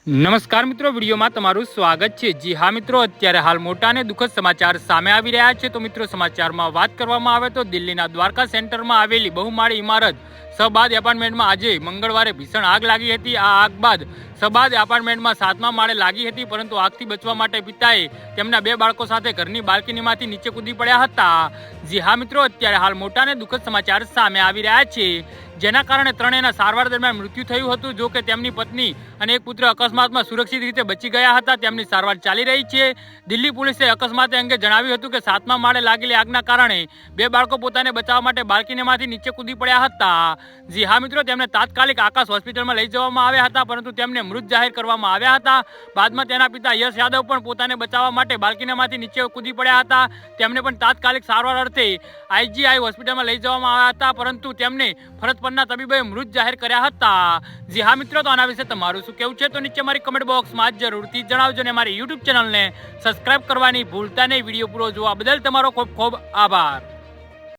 નમસ્કાર મિત્રો, વિડીયોમાં તમારું સ્વાગત છે। જી હા મિત્રો, અત્યારે હાલ મોટા અને દુઃખદ સમાચાર સામે આવી રહ્યા છે। તો મિત્રો, સમાચારમાં વાત કરવામાં આવે તો દિલ્હીના દ્વારકા સેન્ટરમાં આવેલી બહુમાળી ઇમારત શહબાદ એપાર્ટમેન્ટમાં આજે મંગળવારે ભીષણ આગ લાગી હતી। આ આગ બાદ શહબાદ એપાર્ટમેન્ટમાં 7મા માળે લાગી હતી, પરંતુ આગથી બચવા માટે પિતાએ તેમના 2 બાળકો સાથે ઘરની બાલ્કનીમાંથી નીચે કૂદી પડ્યા હતા। જી હા મિત્રો, અત્યારે હાલ મોટા અને દુઃખદ સમાચાર સામે આવી રહ્યા છે, જેના કારણે ત્રણેયના સારવાર દરમિયાન મૃત્યુ થયું હતું। જો કે તેમની પત્ની અને એક પુત્ર અકસ્માતમાં સુરક્ષિત રીતે બચી ગયા હતા। તેમની સારવાર ચાલી રહી છે। દિલ્હી પોલીસે અકસ્માત અંગે જણાવ્યું હતું કે 7મા માળે લાગેલી આગના કારણે 2 બાળકો પોતાને બચાવવા માટે બાલ્કનીમાંથી નીચે કૂદી પડ્યા હતા। જી હા મિત્રો, તેમને તાત્કાલિક આકાશ હોસ્પિટલમાં લઈ જવામાં આવ્યા હતા, પરંતુ તેમને મૃત જાહેર કરવામાં આવ્યા હતા। બાદમાં તેના પિતા યશ યાદવ પણ પોતાને બચાવવા માટે બાલ્કનીમાંથી નીચે કૂદી પડ્યા હતા। તેમને પણ તાત્કાલિક સારવાર અર્થે આઈજીઆઈ હોસ્પિટલમાં લઈ જવામાં આવ્યા હતા, પરંતુ તેમને ફરજ પરના તબીબોએ મૃત જાહેર કર્યા હતા। જી હા મિત્રો, તો આના વિશે તમારું શું કહેવું છે તો નીચે મારી કમેન્ટ બોક્સમાં જરૂરથી જણાવજો અને મારી યુટ્યુબ ચેનલને સબસ્ક્રાઇબ કરવાની ભૂલતા નહીં। વિડીયો પૂરો જોવા બદલ તમારો ખૂબ ખૂબ આભાર।